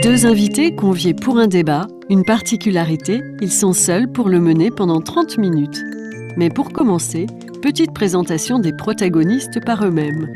Deux invités conviés pour un débat. Une particularité, ils sont seuls pour le mener pendant 30 minutes. Mais pour commencer, petite présentation des protagonistes par eux-mêmes.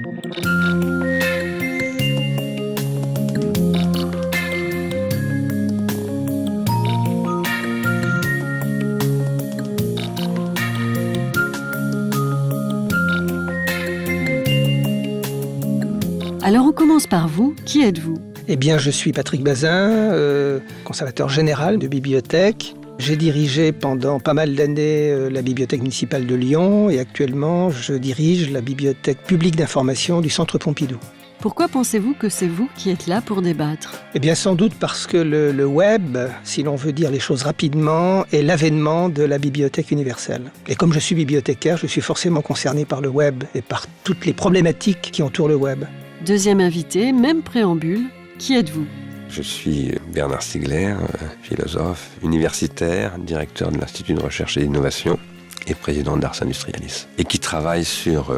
Alors on commence par vous. Qui êtes-vous ? Eh bien, je suis Patrick Bazin, conservateur général de bibliothèque. J'ai dirigé pendant pas mal d'années la bibliothèque municipale de Lyon et actuellement, je dirige la bibliothèque publique d'information du Centre Pompidou. Pourquoi pensez-vous que c'est vous qui êtes là pour débattre ? Eh bien, sans doute parce que le web, si l'on veut dire les choses rapidement, est l'avènement de la bibliothèque universelle. Et comme je suis bibliothécaire, je suis forcément concerné par le web et par toutes les problématiques qui entourent le web. Deuxième invité, même préambule. Qui êtes-vous ? Je suis Bernard Stiegler, philosophe, universitaire, directeur de l'Institut de recherche et d'innovation et président d'Ars Industrialis, et qui travaille sur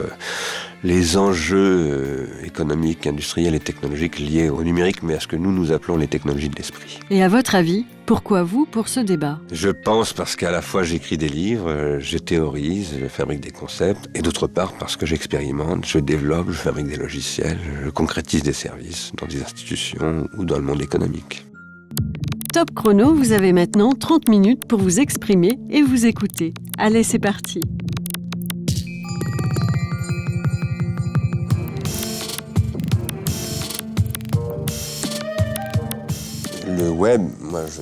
les enjeux économiques, industriels et technologiques liés au numérique, mais à ce que nous appelons les technologies de l'esprit. Et à votre avis, pourquoi vous pour ce débat ? Je pense parce qu'à la fois j'écris des livres, je théorise, je fabrique des concepts, et d'autre part parce que j'expérimente, je développe, je fabrique des logiciels, je concrétise des services dans des institutions ou dans le monde économique. Top chrono, vous avez maintenant 30 minutes pour vous exprimer et vous écouter. Allez, c'est parti. Le web, moi je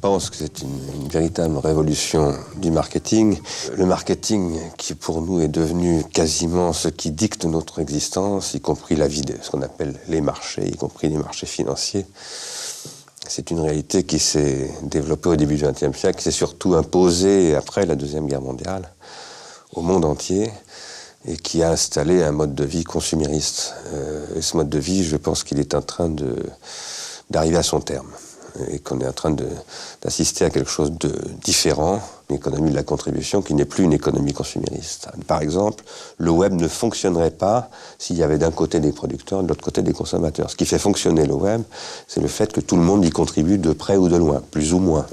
pense que c'est une véritable révolution du marketing. Le marketing qui pour nous est devenu quasiment ce qui dicte notre existence, y compris la vie de ce qu'on appelle les marchés, y compris les marchés financiers. C'est une réalité qui s'est développée au début du XXe siècle, qui s'est surtout imposée après la Deuxième Guerre mondiale au monde entier et qui a installé un mode de vie consumériste. Et ce mode de vie, je pense qu'il est en train d'arriver à son terme et qu'on est en train d'assister à quelque chose de différent, une économie de la contribution qui n'est plus une économie consumériste. Par exemple, le web ne fonctionnerait pas s'il y avait d'un côté des producteurs et de l'autre côté des consommateurs. Ce qui fait fonctionner le web, c'est le fait que tout le monde y contribue de près ou de loin, plus ou moins.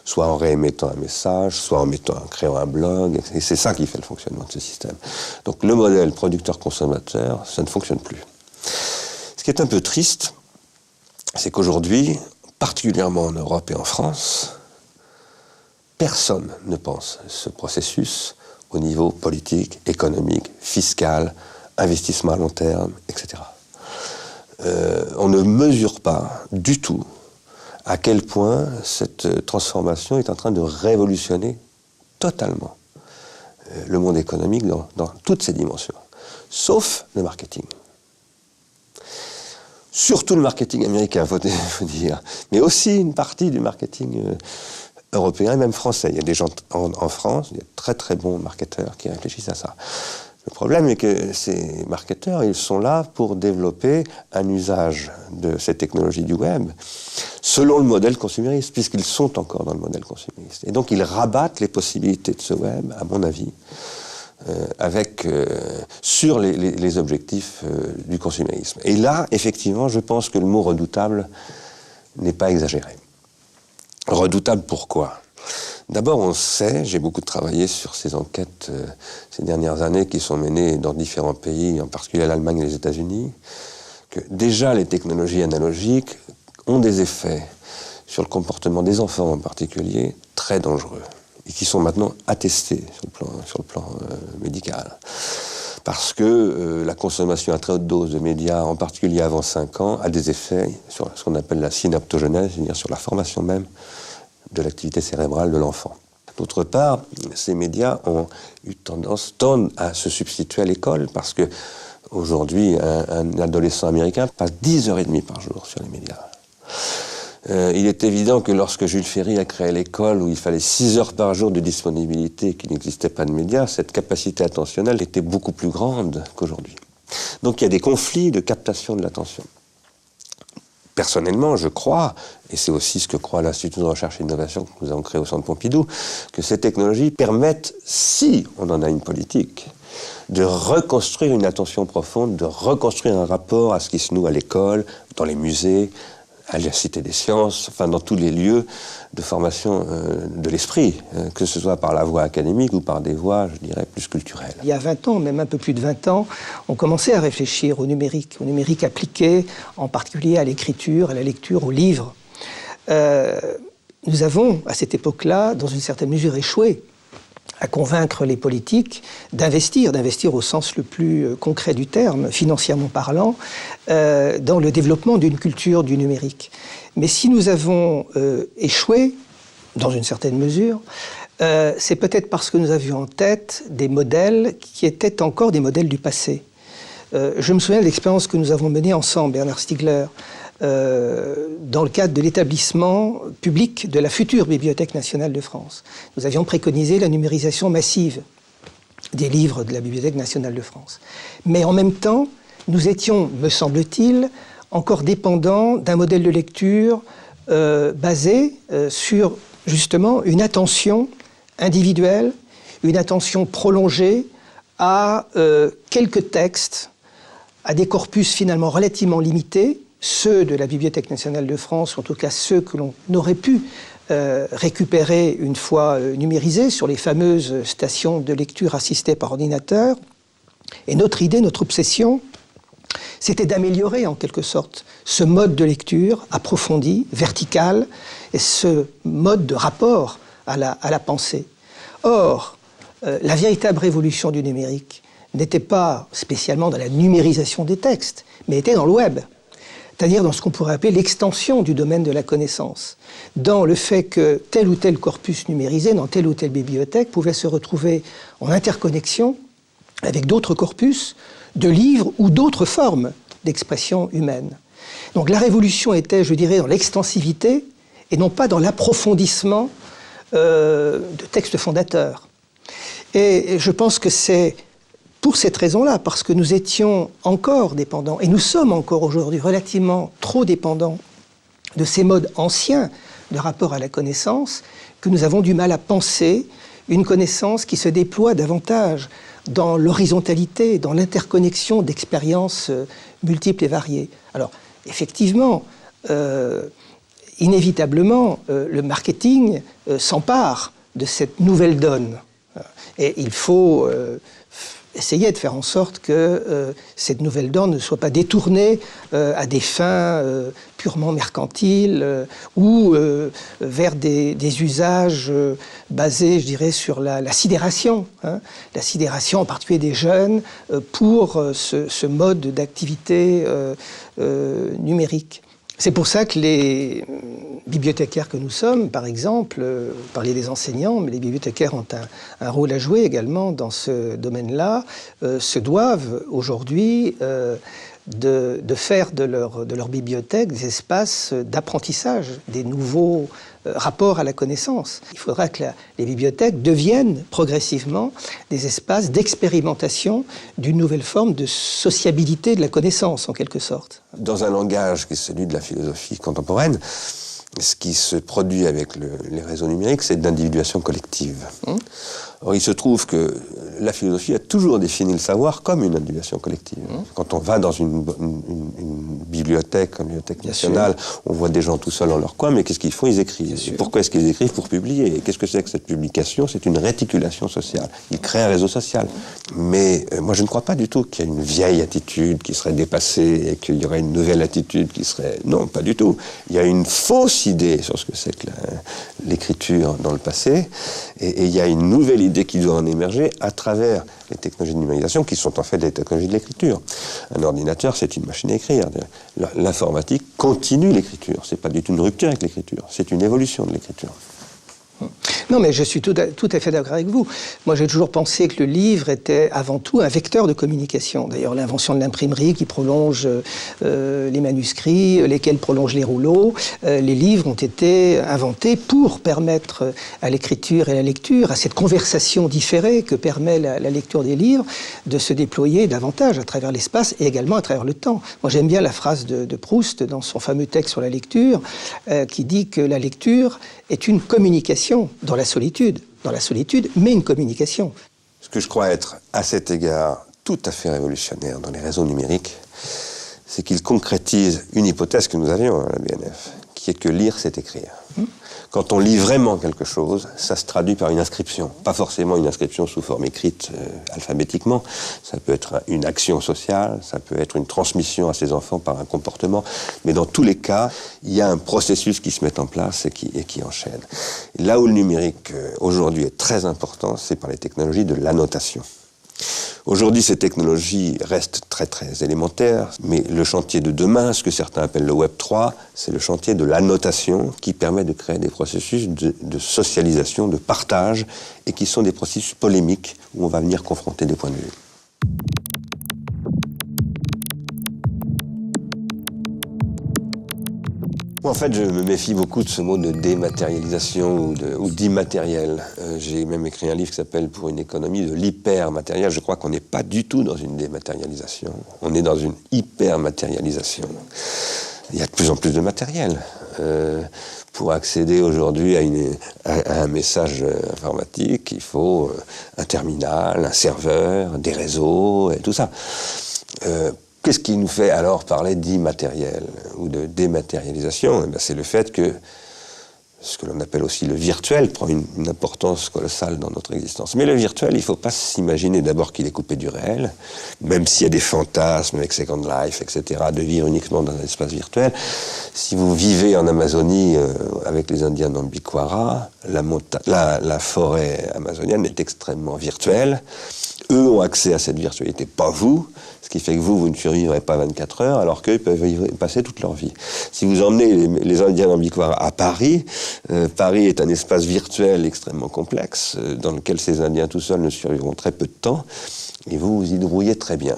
Soit en réémettant un message, soit en créant un blog, et c'est ça qui fait le fonctionnement de ce système. Donc le modèle producteur-consommateur, ça ne fonctionne plus. Ce qui est un peu triste, c'est qu'aujourd'hui, particulièrement en Europe et en France, personne ne pense ce processus au niveau politique, économique, fiscal, investissement à long terme, etc. On ne mesure pas du tout à quel point cette transformation est en train de révolutionner totalement le monde économique dans toutes ses dimensions, sauf le marketing. Surtout le marketing américain, faut dire, mais aussi une partie du marketing européen et même français. Il y a des gens en France, il y a de très très bons marketeurs qui réfléchissent à ça. Le problème est que ces marketeurs, ils sont là pour développer un usage de ces technologies du web selon le modèle consumériste, puisqu'ils sont encore dans le modèle consumériste. Et donc ils rabattent les possibilités de ce web, à mon avis, sur les objectifs du consumérisme. Et là, effectivement, je pense que le mot redoutable n'est pas exagéré. Redoutable pourquoi ? D'abord, on sait, j'ai beaucoup travaillé sur ces enquêtes ces dernières années qui sont menées dans différents pays, en particulier l'Allemagne et les États-Unis, que déjà les technologies analogiques ont des effets sur le comportement des enfants en particulier très dangereux, et qui sont maintenant attestés sur le plan médical. Parce que la consommation à très haute dose de médias, en particulier avant 5 ans, a des effets sur ce qu'on appelle la synaptogenèse, c'est-à-dire sur la formation même de l'activité cérébrale de l'enfant. D'autre part, ces médias tendent à se substituer à l'école, parce que aujourd'hui, un adolescent américain passe 10h30 par jour sur les médias. Il est évident que lorsque Jules Ferry a créé l'école, où il fallait 6 heures par jour de disponibilité, qu'il n'existait pas de médias, cette capacité attentionnelle était beaucoup plus grande qu'aujourd'hui. Donc il y a des conflits de captation de l'attention. Personnellement, je crois, et c'est aussi ce que croit l'Institut de recherche et d'innovation que nous avons créé au Centre Pompidou, que ces technologies permettent, si on en a une politique, de reconstruire une attention profonde, de reconstruire un rapport à ce qui se noue à l'école, dans les musées, à la Cité des Sciences, enfin dans tous les lieux de formation de l'esprit, que ce soit par la voie académique ou par des voies, je dirais, plus culturelles. Il y a 20 ans, même un peu plus de 20 ans, on commençait à réfléchir au numérique appliqué, en particulier à l'écriture, à la lecture, aux livres. Nous avons, à cette époque-là, dans une certaine mesure, échoué à convaincre les politiques d'investir au sens le plus concret du terme, financièrement parlant, dans le développement d'une culture du numérique. Mais si nous avons échoué, dans une certaine mesure, c'est peut-être parce que nous avions en tête des modèles qui étaient encore des modèles du passé. Je me souviens de l'expérience que nous avons menée ensemble, Bernard Stiegler, dans le cadre de l'établissement public de la future Bibliothèque nationale de France. Nous avions préconisé la numérisation massive des livres de la Bibliothèque nationale de France. Mais en même temps, nous étions, me semble-t-il, encore dépendants d'un modèle de lecture basé sur, justement, une attention individuelle, une attention prolongée à quelques textes, à des corpus finalement relativement limités, ceux de la Bibliothèque nationale de France, ou en tout cas ceux que l'on aurait pu récupérer une fois numérisés sur les fameuses stations de lecture assistées par ordinateur. Et notre idée, notre obsession, c'était d'améliorer en quelque sorte ce mode de lecture approfondi, vertical, et ce mode de rapport à la pensée. Or, la véritable révolution du numérique n'était pas spécialement dans la numérisation des textes, mais était dans le web. C'est-à-dire dans ce qu'on pourrait appeler l'extension du domaine de la connaissance, dans le fait que tel ou tel corpus numérisé dans telle ou telle bibliothèque pouvait se retrouver en interconnexion avec d'autres corpus de livres ou d'autres formes d'expression humaine. Donc la révolution était, je dirais, dans l'extensivité et non pas dans l'approfondissement de textes fondateurs. Et je pense que c'est pour cette raison-là, parce que nous étions encore dépendants, et nous sommes encore aujourd'hui relativement trop dépendants de ces modes anciens de rapport à la connaissance, que nous avons du mal à penser une connaissance qui se déploie davantage dans l'horizontalité, dans l'interconnexion d'expériences multiples et variées. Alors, effectivement, inévitablement, le marketing s'empare de cette nouvelle donne. Et il faut essayer de faire en sorte que cette nouvelle donne ne soit pas détournée à des fins purement mercantiles ou vers des usages basés, je dirais, sur la sidération. La sidération en particulier des jeunes pour ce mode d'activité numérique. C'est pour ça que les bibliothécaires que nous sommes, par exemple, parler des enseignants, mais les bibliothécaires ont un rôle à jouer également dans ce domaine-là, se doivent aujourd'hui de faire de leur bibliothèque des espaces d'apprentissage, des nouveaux rapports à la connaissance. Il faudra que les bibliothèques deviennent progressivement des espaces d'expérimentation d'une nouvelle forme de sociabilité de la connaissance, en quelque sorte. Dans un langage qui est celui de la philosophie contemporaine, ce qui se produit avec les réseaux numériques, c'est d'individuation collective. Or, il se trouve que la philosophie a toujours défini le savoir comme une individuation collective. Quand on va dans une bibliothèque, comme Bibliothèque nationale, on voit des gens tout seuls dans leur coin, mais qu'est-ce qu'ils font? Ils écrivent. Pourquoi est-ce qu'ils écrivent? Pour publier. Et qu'est-ce que c'est que cette publication? C'est une réticulation sociale. Ils créent un réseau social. Mais moi, je ne crois pas du tout qu'il y a une vieille attitude qui serait dépassée et qu'il y aurait une nouvelle attitude qui serait... Non, pas du tout. Il y a une fausse idée sur ce que c'est que l'écriture dans le passé, et il y a une nouvelle idée qui doit en émerger à travers les technologies de numérisation qui sont en fait des technologies de l'écriture. Un ordinateur, c'est une machine à écrire. L'informatique continue l'écriture. C'est pas du tout une rupture avec l'écriture, c'est une évolution de l'écriture. Non, mais je suis tout à fait d'accord avec vous. Moi, j'ai toujours pensé que le livre était avant tout un vecteur de communication. D'ailleurs, l'invention de l'imprimerie qui prolonge les manuscrits, lesquels prolongent les rouleaux, les livres ont été inventés pour permettre à l'écriture et à la lecture, à cette conversation différée que permet la lecture des livres, de se déployer davantage à travers l'espace et également à travers le temps. Moi, j'aime bien la phrase de Proust dans son fameux texte sur la lecture, qui dit que la lecture est une communication dans la solitude, mais une communication. Ce que je crois être, à cet égard, tout à fait révolutionnaire dans les réseaux numériques, c'est qu'ils concrétisent une hypothèse que nous avions à la BNF, qui est que lire, c'est écrire. Quand on lit vraiment quelque chose, ça se traduit par une inscription. Pas forcément une inscription sous forme écrite alphabétiquement. Ça peut être une action sociale, ça peut être une transmission à ses enfants par un comportement. Mais dans tous les cas, il y a un processus qui se met en place et qui enchaîne. Là où le numérique aujourd'hui est très important, c'est par les technologies de l'annotation. Aujourd'hui, ces technologies restent très très élémentaires, mais le chantier de demain, ce que certains appellent le Web 3, c'est le chantier de l'annotation qui permet de créer des processus de socialisation, de partage, et qui sont des processus polémiques où on va venir confronter des points de vue. En fait, je me méfie beaucoup de ce mot de dématérialisation ou d'immatériel. J'ai même écrit un livre qui s'appelle « Pour une économie de l'hypermatériel ». Je crois qu'on n'est pas du tout dans une dématérialisation. On est dans une hypermatérialisation. Il y a de plus en plus de matériel. Pour accéder aujourd'hui à un message informatique, il faut un terminal, un serveur, des réseaux et tout ça. Qu'est-ce qui nous fait alors parler d'immatériel ou de dématérialisation ? C'est le fait que ce que l'on appelle aussi le virtuel prend une importance colossale dans notre existence. Mais le virtuel, il ne faut pas s'imaginer d'abord qu'il est coupé du réel, même s'il y a des fantasmes avec Second Life, etc., de vivre uniquement dans un espace virtuel. Si vous vivez en Amazonie avec les Indiens d'Ambiquara, la forêt amazonienne est extrêmement virtuelle. Eux ont accès à cette virtualité, pas vous, ce qui fait que vous ne survivrez pas 24 heures, alors qu'eux peuvent y passer toute leur vie. Si vous emmenez les Indiens d'Ambiquara à Paris, Paris est un espace virtuel extrêmement complexe, dans lequel ces Indiens tout seuls ne survivront très peu de temps, et vous vous y débrouillez très bien.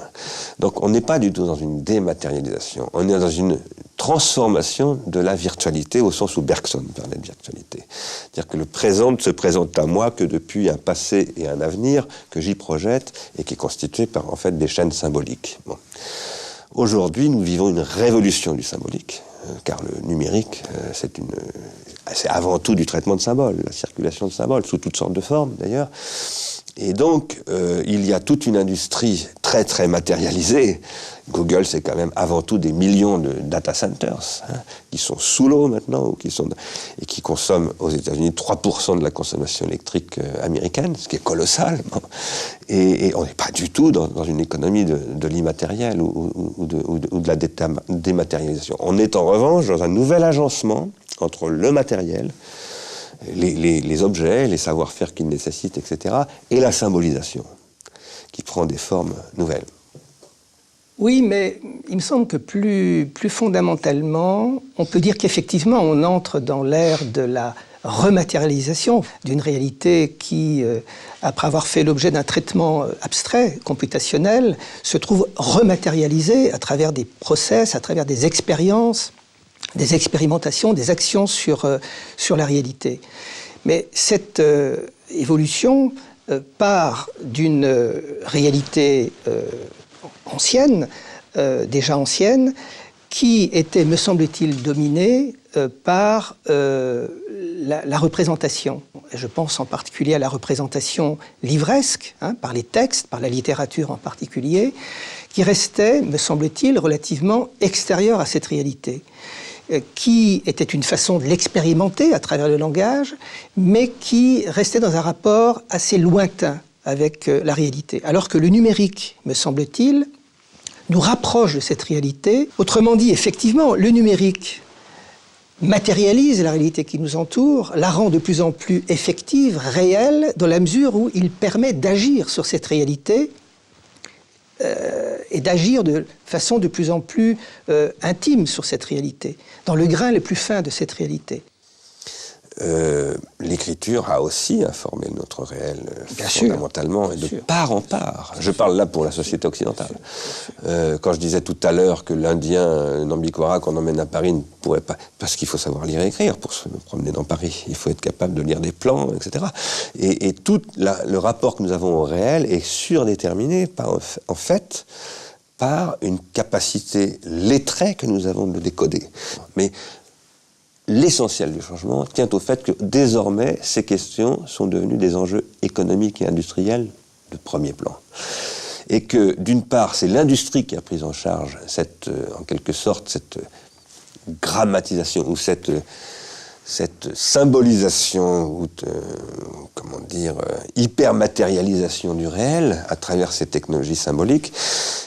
Donc on n'est pas du tout dans une dématérialisation, on est dans une transformation de la virtualité au sens où Bergson parlait de virtualité. C'est-à-dire que le présent ne se présente à moi que depuis un passé et un avenir que j'y projette et qui est constitué par en fait des chaînes symboliques. Bon. Aujourd'hui, nous vivons une révolution du symbolique, car le numérique, c'est avant tout du traitement de symboles, la circulation de symboles, sous toutes sortes de formes d'ailleurs. Et donc, il y a toute une industrie très très matérialisée. Google, c'est quand même avant tout des millions de data centers qui sont sous l'eau maintenant et qui consomment aux États-Unis 3% de la consommation électrique américaine, ce qui est colossal. Et on n'est pas du tout dans une économie de l'immatériel ou de la dématérialisation. On est en revanche dans un nouvel agencement entre le matériel, les objets, les savoir-faire qu'ils nécessitent, etc., et la symbolisation, qui prend des formes nouvelles. Oui, mais il me semble que plus fondamentalement, on peut dire qu'effectivement, on entre dans l'ère de la rematérialisation d'une réalité qui, après avoir fait l'objet d'un traitement abstrait, computationnel, se trouve rematérialisée à travers des process, à travers des expériences, des expérimentations, des actions sur la réalité. Mais cette évolution part d'une réalité ancienne, déjà ancienne, qui était, me semble-t-il, dominée par la représentation. Je pense en particulier à la représentation livresque, par les textes, par la littérature en particulier, qui restait, me semble-t-il, relativement extérieure à cette réalité, qui était une façon de l'expérimenter à travers le langage, mais qui restait dans un rapport assez lointain avec la réalité. Alors que le numérique, me semble-t-il, nous rapproche de cette réalité. Autrement dit, effectivement, le numérique matérialise la réalité qui nous entoure, la rend de plus en plus effective, réelle, dans la mesure où il permet d'agir sur cette réalité et d'agir de façon de plus en plus intime sur cette réalité, dans le grain le plus fin de cette réalité. L'écriture a aussi informé notre réel fondamentalement et de part en part. Je parle là pour la société occidentale. Quand je disais tout à l'heure que l'Indien d'Ambiquara qu'on emmène à Paris ne pourrait pas... Parce qu'il faut savoir lire et écrire pour se promener dans Paris. Il faut être capable de lire des plans, etc. Et tout le rapport que nous avons au réel est surdéterminé en fait par une capacité lettrée que nous avons de le décoder. Mais l'essentiel du changement tient au fait que désormais, ces questions sont devenues des enjeux économiques et industriels de premier plan. Et que, d'une part, c'est l'industrie qui a pris en charge en quelque sorte, cette grammatisation ou cette symbolisation ou hypermatérialisation du réel à travers ces technologies symboliques,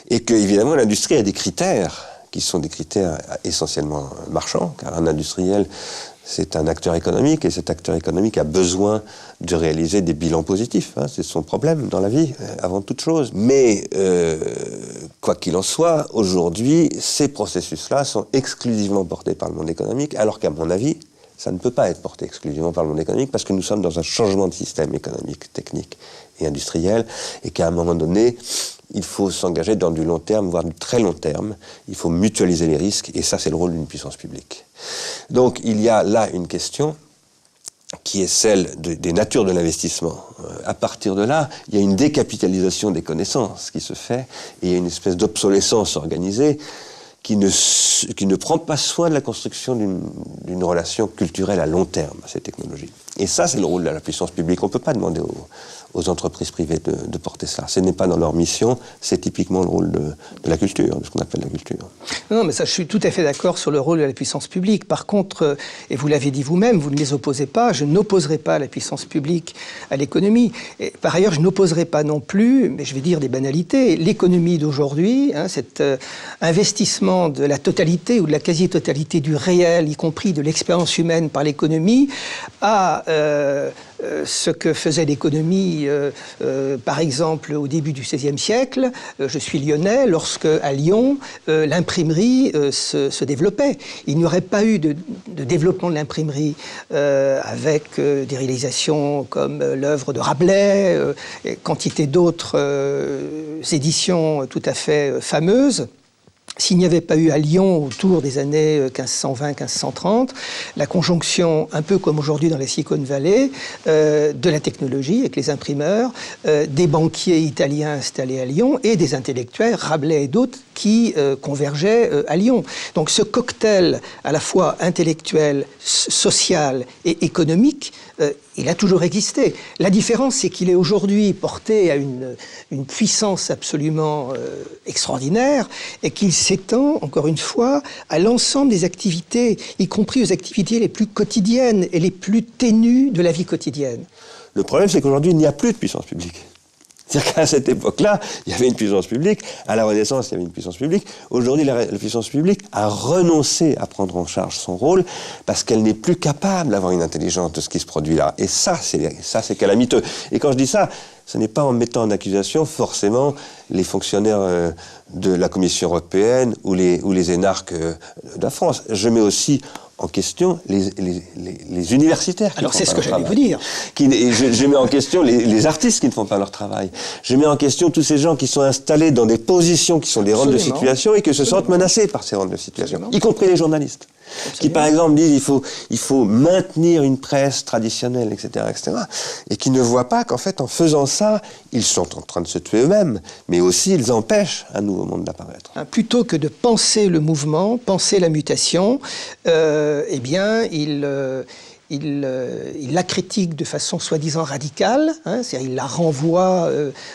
et que évidemment l'industrie a des critères qui sont des critères essentiellement marchands, car un industriel c'est un acteur économique, et cet acteur économique a besoin de réaliser des bilans positifs. C'est son problème dans la vie, avant toute chose. Mais, quoi qu'il en soit, aujourd'hui, ces processus-là sont exclusivement portés par le monde économique, alors qu'à mon avis, ça ne peut pas être porté exclusivement par le monde économique, parce que nous sommes dans un changement de système économique, technique et industriel, et qu'à un moment donné, il faut s'engager dans du long terme, voire du très long terme. Il faut mutualiser les risques, et ça, c'est le rôle d'une puissance publique. Donc, il y a là une question qui est celle des natures de l'investissement. À partir de là, il y a une décapitalisation des connaissances qui se fait, et il y a une espèce d'obsolescence organisée qui ne prend pas soin de la construction d'une relation culturelle à long terme à ces technologies. Et ça, c'est le rôle de la puissance publique. On ne peut pas demander aux entreprises privées de porter ça. Ce n'est pas dans leur mission, c'est typiquement le rôle de la culture, de ce qu'on appelle la culture. Non, mais ça, je suis tout à fait d'accord sur le rôle de la puissance publique. Par contre, et vous l'avez dit vous-même, vous ne les opposez pas, je n'opposerai pas la puissance publique à l'économie. Et par ailleurs, je n'opposerai pas non plus, mais je vais dire des banalités, l'économie d'aujourd'hui, cet investissement de la totalité ou de la quasi-totalité du réel, y compris de l'expérience humaine par l'économie, à ce que faisait l'économie, par exemple, au début du XVIe siècle. Je suis lyonnais, lorsque, à Lyon, l'imprimerie se développait. Il n'y aurait pas eu de développement de l'imprimerie avec des réalisations comme l'œuvre de Rabelais, quantité d'autres éditions tout à fait fameuses. S'il n'y avait pas eu à Lyon, autour des années 1520-1530, la conjonction, un peu comme aujourd'hui dans la Silicon Valley, de la technologie avec les imprimeurs, des banquiers italiens installés à Lyon et des intellectuels, Rabelais et d'autres, qui convergeaient à Lyon. Donc ce cocktail à la fois intellectuel, social et économique, il a toujours existé. La différence, c'est qu'il est aujourd'hui porté à une puissance absolument extraordinaire et qu'il s'étend, encore une fois, à l'ensemble des activités, y compris aux activités les plus quotidiennes et les plus ténues de la vie quotidienne. Le problème, c'est qu'aujourd'hui, il n'y a plus de puissance publique. C'est-à-dire qu'à cette époque-là, il y avait une puissance publique. À la Renaissance, il y avait une puissance publique. Aujourd'hui, la puissance publique a renoncé à prendre en charge son rôle parce qu'elle n'est plus capable d'avoir une intelligence de ce qui se produit là. Et ça, c'est calamiteux. Et quand je dis ça, ce n'est pas en mettant en accusation forcément les fonctionnaires de la Commission européenne ou les énarques de la France. Je mets aussi en question les universitaires qui Alors c'est ce que j'allais vous dire. Je mets en question les artistes qui ne font pas leur travail. Je mets en question tous ces gens qui sont installés dans des positions qui sont des rentes de situation et qui se sentent menacés par ces rentes de situation, y compris les journalistes. Qui, par exemple, disent il faut maintenir une presse traditionnelle, etc., et qui ne voient pas qu'en fait, en faisant ça, ils sont en train de se tuer eux-mêmes, mais aussi ils empêchent un nouveau monde d'apparaître. Plutôt que de penser le mouvement, penser la mutation, eh bien, il la critique de façon soi-disant radicale, c'est-à-dire il la renvoie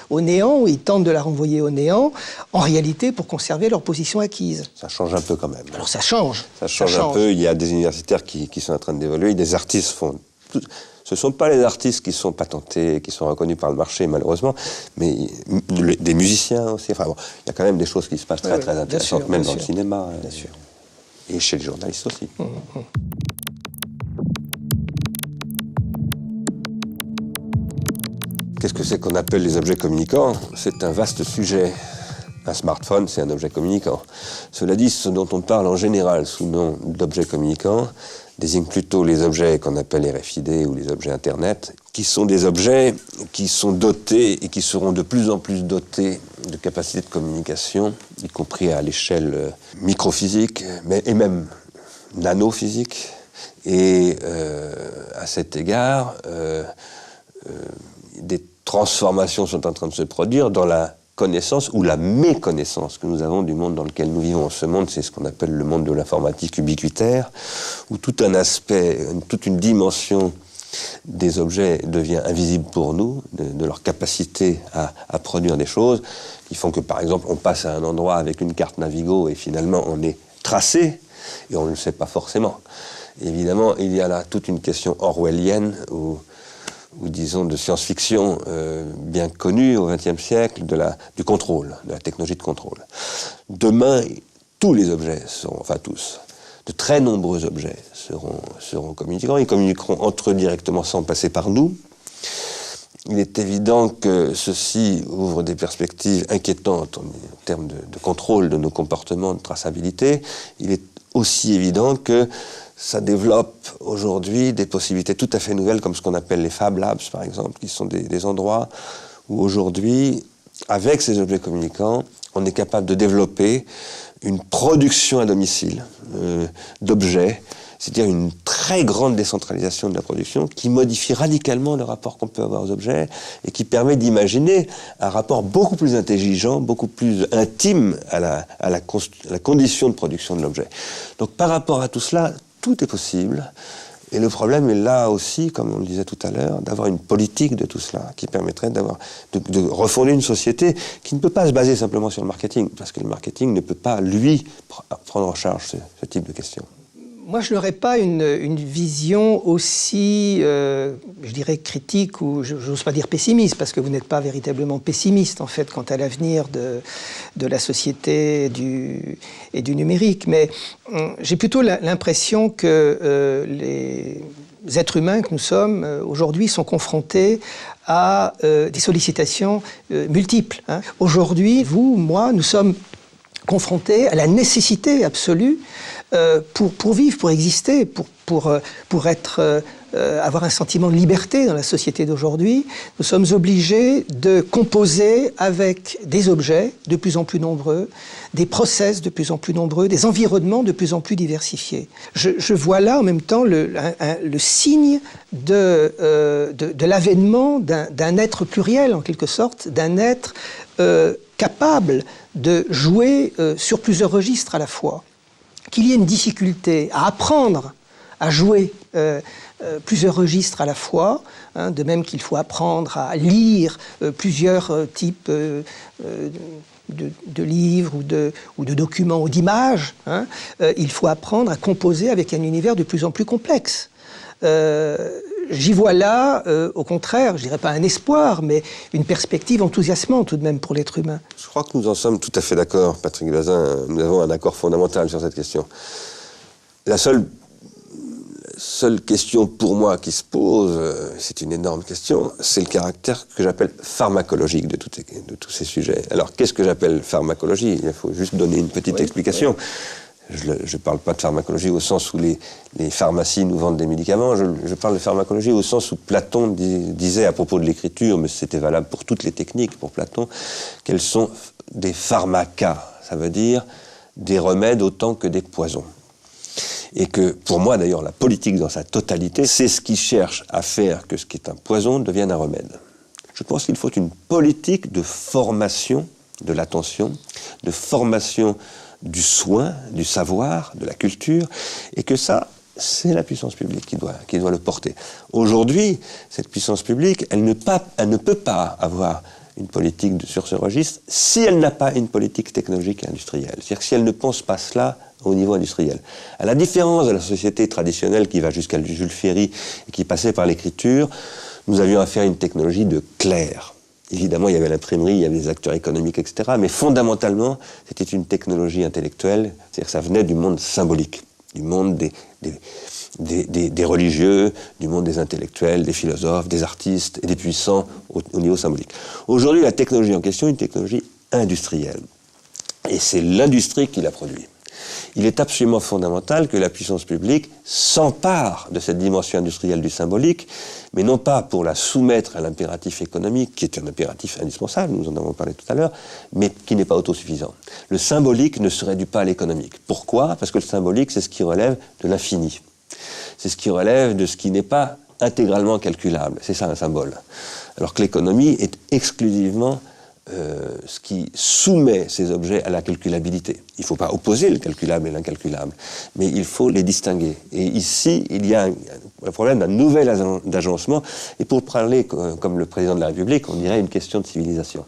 au néant, ou il tente de la renvoyer au néant, en réalité pour conserver leur position acquise. Ça change un peu quand même. Alors ça change. Ça change un peu, il y a des universitaires qui sont en train d'évoluer, des artistes font... Ce ne sont pas les artistes qui sont patentés, qui sont reconnus par le marché, malheureusement, mais des musiciens aussi. Enfin bon, il y a quand même des choses qui se passent très intéressantes, même dans le cinéma. Bien sûr. Et chez les journalistes aussi. Qu'est-ce que c'est qu'on appelle les objets communicants ? C'est un vaste sujet. Un smartphone, c'est un objet communicant. Cela dit, ce dont on parle en général sous le nom d'objets communicants désigne plutôt les objets qu'on appelle RFID ou les objets Internet, qui sont des objets qui sont dotés et qui seront de plus en plus dotés de capacités de communication, y compris à l'échelle microphysique, et même nanophysique. Et à cet égard, des transformations sont en train de se produire dans la connaissance ou la méconnaissance que nous avons du monde dans lequel nous vivons. Ce monde, c'est ce qu'on appelle le monde de l'informatique ubiquitaire, où tout un aspect, toute une dimension des objets devient invisible pour nous, de leur capacité à produire des choses, qui font que, par exemple, on passe à un endroit avec une carte Navigo et finalement on est tracé, et on ne le sait pas forcément. Évidemment, il y a là toute une question orwellienne, ou disons de science-fiction bien connue au XXe siècle, du contrôle, de la technologie de contrôle. Demain, tous les objets enfin tous, de très nombreux objets seront communicants. Ils communiqueront entre eux directement sans passer par nous. Il est évident que ceci ouvre des perspectives inquiétantes en termes de contrôle de nos comportements, de traçabilité. Il est aussi évident que ça développe aujourd'hui des possibilités tout à fait nouvelles, comme ce qu'on appelle les Fab Labs, par exemple, qui sont des endroits où aujourd'hui, avec ces objets communicants, on est capable de développer une production à domicile d'objets, c'est-à-dire une très grande décentralisation de la production qui modifie radicalement le rapport qu'on peut avoir aux objets et qui permet d'imaginer un rapport beaucoup plus intelligent, beaucoup plus intime à la condition de production de l'objet. Donc par rapport à tout cela, tout est possible. Et le problème est là aussi, comme on le disait tout à l'heure, d'avoir une politique de tout cela qui permettrait de refonder une société qui ne peut pas se baser simplement sur le marketing, parce que le marketing ne peut pas, lui, prendre en charge ce type de questions. Moi, je n'aurais pas une vision aussi, je dirais, critique, ou je n'ose pas dire pessimiste, parce que vous n'êtes pas véritablement pessimiste, en fait, quant à l'avenir de la société et du numérique. Mais j'ai plutôt l'impression que les êtres humains que nous sommes, aujourd'hui, sont confrontés à des sollicitations multiples. Aujourd'hui, vous, moi, nous sommes confrontés à la nécessité absolue pour vivre, pour exister, pour être, avoir un sentiment de liberté dans la société d'aujourd'hui. Nous sommes obligés de composer avec des objets de plus en plus nombreux, des process de plus en plus nombreux, des environnements de plus en plus diversifiés. Je vois là en même temps le signe de l'avènement d'un être pluriel, en quelque sorte, d'un être capable de jouer sur plusieurs registres à la fois. Qu'il y ait une difficulté à apprendre à jouer plusieurs registres à la fois, de même qu'il faut apprendre à lire plusieurs types de livres ou de documents ou d'images, il faut apprendre à composer avec un univers de plus en plus complexe. J'y vois là, au contraire, je dirais pas un espoir, mais une perspective enthousiasmante tout de même pour l'être humain. Je crois que nous en sommes tout à fait d'accord, Patrick Bazin. Nous avons un accord fondamental sur cette question. La seule question pour moi qui se pose, c'est une énorme question, c'est le caractère que j'appelle pharmacologique de tous ces sujets. Alors, qu'est-ce que j'appelle pharmacologie ? Il faut juste donner une petite explication. Oui. Je ne parle pas de pharmacologie au sens où les pharmacies nous vendent des médicaments, je parle de pharmacologie au sens où Platon disait à propos de l'écriture, mais c'était valable pour toutes les techniques, pour Platon, qu'elles sont des pharmacas, ça veut dire des remèdes autant que des poisons. Et que, pour moi d'ailleurs, la politique dans sa totalité, c'est ce qui cherche à faire que ce qui est un poison devienne un remède. Je pense qu'il faut une politique de formation de l'attention, de formation du soin, du savoir, de la culture, et que ça, c'est la puissance publique qui doit le porter. Aujourd'hui, cette puissance publique, elle ne peut pas avoir une politique sur ce registre si elle n'a pas une politique technologique et industrielle. C'est-à-dire si elle ne pense pas cela au niveau industriel. À la différence de la société traditionnelle qui va jusqu'à Jules Ferry et qui passait par l'écriture, nous avions affaire à une technologie de clerc. Évidemment, il y avait l'imprimerie, il y avait des acteurs économiques, etc. Mais fondamentalement, c'était une technologie intellectuelle, c'est-à-dire que ça venait du monde symbolique, du monde des religieux, du monde des intellectuels, des philosophes, des artistes et des puissants au niveau symbolique. Aujourd'hui, la technologie en question est une technologie industrielle. Et c'est l'industrie qui la produit. Il est absolument fondamental que la puissance publique s'empare de cette dimension industrielle du symbolique, mais non pas pour la soumettre à l'impératif économique, qui est un impératif indispensable, nous en avons parlé tout à l'heure, mais qui n'est pas autosuffisant. Le symbolique ne se réduit pas à l'économique. Pourquoi ? Parce que le symbolique, c'est ce qui relève de l'infini. C'est ce qui relève de ce qui n'est pas intégralement calculable. C'est ça un symbole. Alors que l'économie est exclusivement ce qui soumet ces objets à la calculabilité. Il ne faut pas opposer le calculable et l'incalculable, mais il faut les distinguer. Et ici, il y a le problème d'un nouvel agencement, et pour parler comme le président de la République, on dirait une question de civilisation.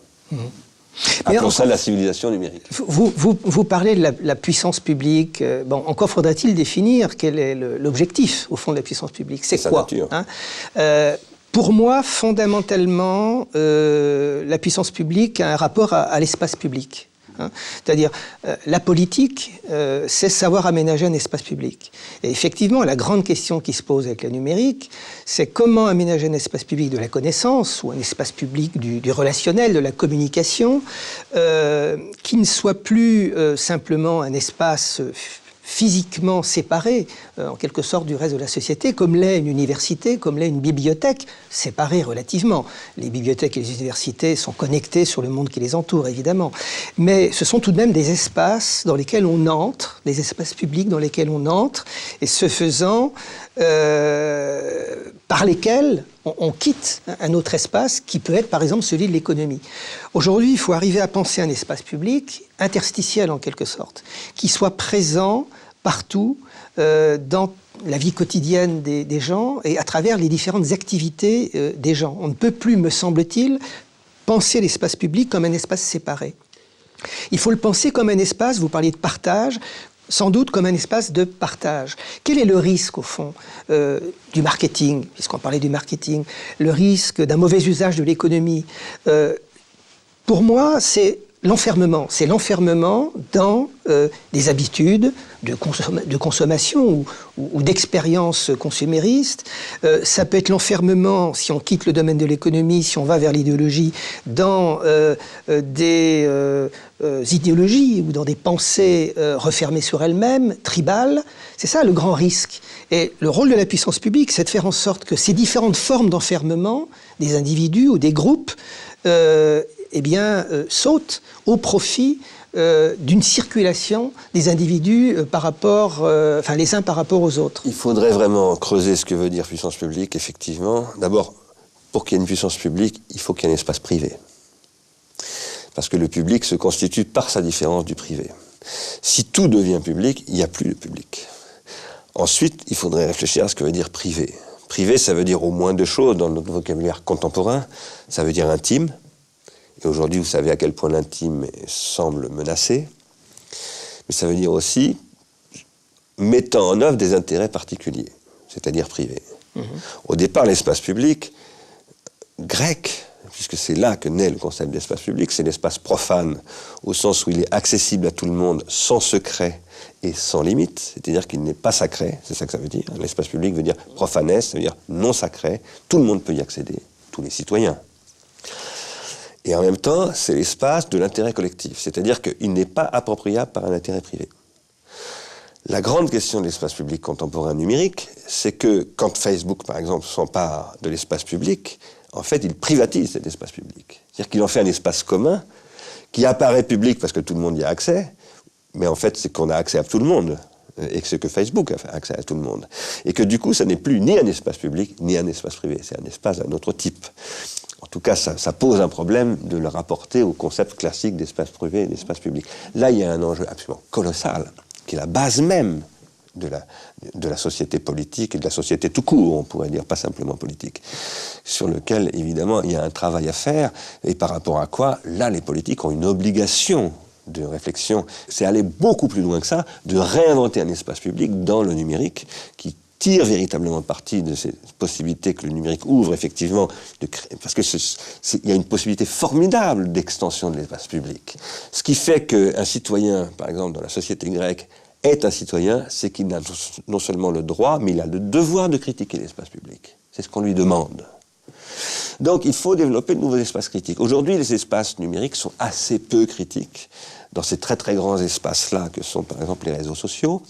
Appelons ça la civilisation numérique. Vous parlez de la puissance publique. Encore faudra-t-il définir quel est l'objectif, au fond, de la puissance publique. C'est quoi, pour moi, fondamentalement, la puissance publique a un rapport à l'espace public. C'est-à-dire, la politique, c'est savoir aménager un espace public. Et effectivement, la grande question qui se pose avec le numérique, c'est comment aménager un espace public de la connaissance, ou un espace public du relationnel, de la communication, qui ne soit plus simplement un espace physiquement séparé, en quelque sorte, du reste de la société, comme l'est une université, comme l'est une bibliothèque, séparée relativement. Les bibliothèques et les universités sont connectées sur le monde qui les entoure, évidemment. Mais ce sont tout de même des espaces dans lesquels on entre, des espaces publics dans lesquels on entre, et ce faisant, par lesquels on quitte un autre espace qui peut être, par exemple, celui de l'économie. Aujourd'hui, il faut arriver à penser un espace public, interstitiel en quelque sorte, qui soit présent partout dans la vie quotidienne des gens et à travers les différentes activités des gens. On ne peut plus, me semble-t-il, penser l'espace public comme un espace séparé. Il faut le penser comme un espace, vous parliez de partage, sans doute comme un espace de partage. Quel est le risque, au fond, du marketing, puisqu'on parlait du marketing, le risque d'un mauvais usage de l'économie? Pour moi, c'est l'enfermement. C'est l'enfermement dans des habitudes de consommation ou d'expérience consumériste. Ça peut être l'enfermement, si on quitte le domaine de l'économie, si on va vers l'idéologie, dans des idéologies ou dans des pensées refermées sur elles-mêmes, tribales. C'est ça le grand risque. Et le rôle de la puissance publique, c'est de faire en sorte que ces différentes formes d'enfermement des individus ou des groupes sautent au profit d'une circulation des individus par rapport, les uns par rapport aux autres. Il faudrait vraiment creuser ce que veut dire puissance publique, effectivement. D'abord, pour qu'il y ait une puissance publique, il faut qu'il y ait un espace privé. Parce que le public se constitue par sa différence du privé. Si tout devient public, il n'y a plus de public. Ensuite, il faudrait réfléchir à ce que veut dire privé. Privé, ça veut dire au moins deux choses dans notre vocabulaire contemporain. Ça veut dire intime. Et aujourd'hui, vous savez à quel point l'intime semble menacé. Mais ça veut dire aussi mettant en œuvre des intérêts particuliers, c'est-à-dire privés. Au départ, l'espace public grec, puisque c'est là que naît le concept d'espace public, c'est l'espace profane, au sens où il est accessible à tout le monde, sans secret et sans limite, c'est-à-dire qu'il n'est pas sacré, c'est ça que ça veut dire. L'espace public veut dire profanès, ça veut dire non sacré, tout le monde peut y accéder, tous les citoyens. Et en même temps, c'est l'espace de l'intérêt collectif, c'est-à-dire qu'il n'est pas appropriable par un intérêt privé. La grande question de l'espace public contemporain numérique, c'est que quand Facebook, par exemple, s'empare de l'espace public, en fait, il privatise cet espace public. C'est-à-dire qu'il en fait un espace commun qui apparaît public parce que tout le monde y a accès, mais en fait, c'est qu'on a accès à tout le monde, et que c'est que Facebook a accès à tout le monde. Et que du coup, ça n'est plus ni un espace public, ni un espace privé, c'est un espace d'un autre type. En tout cas, ça pose un problème de le rapporter au concept classique d'espace privé et d'espace public. Là, il y a un enjeu absolument colossal, qui est la base même de la société politique et de la société tout court, on pourrait dire, pas simplement politique, sur lequel, évidemment, il y a un travail à faire, et par rapport à quoi, là, les politiques ont une obligation de réflexion. C'est aller beaucoup plus loin que ça, de réinventer un espace public dans le numérique qui tire véritablement parti de ces possibilités que le numérique ouvre, effectivement, parce que il y a une possibilité formidable d'extension de l'espace public. Ce qui fait qu'un citoyen, par exemple, dans la société grecque, est un citoyen, c'est qu'il a non seulement le droit, mais il a le devoir de critiquer l'espace public. C'est ce qu'on lui demande. Donc il faut développer de nouveaux espaces critiques. Aujourd'hui, les espaces numériques sont assez peu critiques dans ces très très grands espaces-là que sont par exemple les réseaux sociaux.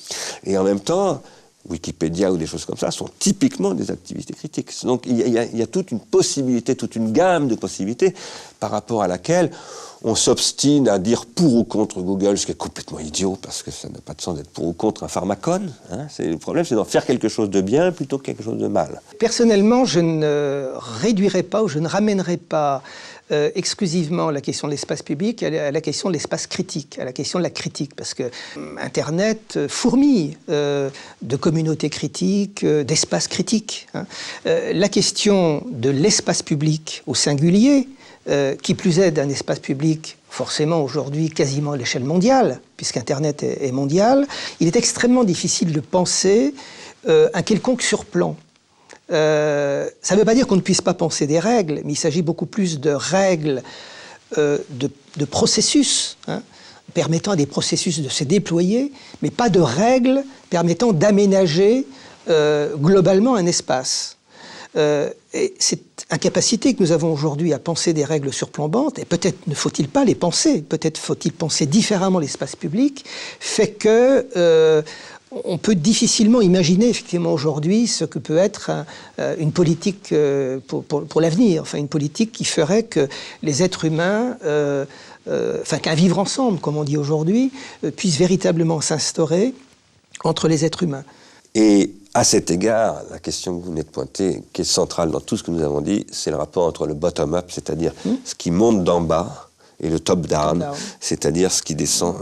Et en même temps, Wikipédia ou des choses comme ça sont typiquement des activités critiques. Donc il y a toute une possibilité, toute une gamme de possibilités par rapport à laquelle on s'obstine à dire pour ou contre Google, ce qui est complètement idiot, parce que ça n'a pas de sens d'être pour ou contre un pharmacone. Hein. Le problème, c'est d'en faire quelque chose de bien plutôt que quelque chose de mal. Personnellement, je ne réduirais pas ou je ne ramènerais pas exclusivement la question de l'espace public à la question de l'espace critique, à la question de la critique, parce que Internet fourmille de communautés critiques, d'espaces critiques. Hein. La question de l'espace public au singulier, qui plus est d'un espace public forcément aujourd'hui quasiment à l'échelle mondiale, puisqu'Internet est mondial, il est extrêmement difficile de penser un quelconque surplomb. Ça ne veut pas dire qu'on ne puisse pas penser des règles, mais il s'agit beaucoup plus de règles, de processus, hein, permettant à des processus de se déployer, mais pas de règles permettant d'aménager globalement un espace. Et cette incapacité que nous avons aujourd'hui à penser des règles surplombantes, et peut-être ne faut-il pas les penser, peut-être faut-il penser différemment l'espace public, fait que on peut difficilement imaginer effectivement aujourd'hui ce que peut être une politique pour l'avenir, enfin une politique qui ferait que les êtres humains, qu'un vivre ensemble, comme on dit aujourd'hui, puisse véritablement s'instaurer entre les êtres humains. Et à cet égard, la question que vous venez de pointer, qui est centrale dans tout ce que nous avons dit, c'est le rapport entre le bottom-up, c'est-à-dire ce qui monte d'en bas, et le top-down, c'est-à-dire ce qui descend,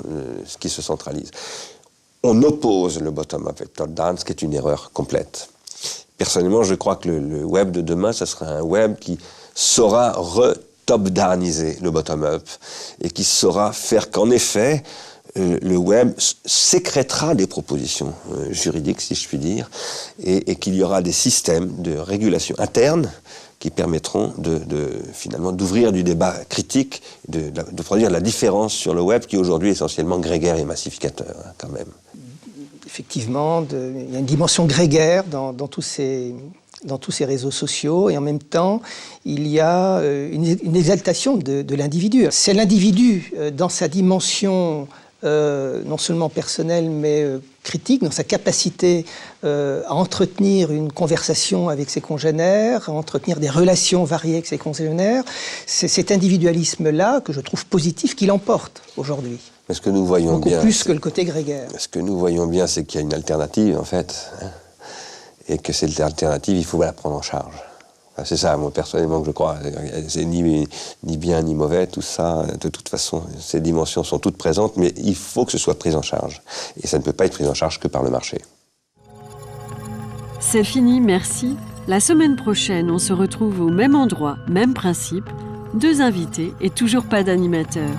ce qui se centralise. On oppose le bottom-up et le top-down, ce qui est une erreur complète. Personnellement, je crois que le web de demain, ce sera un web qui saura re-top-downiser le bottom-up et qui saura faire qu'en effet, le web sécrétera des propositions juridiques, si je puis dire, et qu'il y aura des systèmes de régulation interne qui permettront finalement d'ouvrir du débat critique, de produire la différence sur le web qui aujourd'hui est essentiellement grégaire et massificateur, hein, quand même. Effectivement, il y a une dimension grégaire dans tous ces réseaux sociaux, et en même temps, il y a une exaltation de l'individu. C'est l'individu dans sa dimension non seulement personnelle, mais critique, dans sa capacité à entretenir une conversation avec ses congénères, à entretenir des relations variées avec ses congénères. C'est cet individualisme-là que je trouve positif qui l'emporte aujourd'hui. Ce que nous voyons beaucoup plus que le côté grégaire. Ce que nous voyons bien, c'est qu'il y a une alternative, en fait, hein, et que cette alternative, il faut la prendre en charge. Enfin, c'est ça, moi, personnellement, que je crois. C'est ni bien ni mauvais, tout ça. De toute façon, ces dimensions sont toutes présentes, mais il faut que ce soit pris en charge. Et ça ne peut pas être pris en charge que par le marché. C'est fini, merci. La semaine prochaine, on se retrouve au même endroit, même principe. 2 invités et toujours pas d'animateur.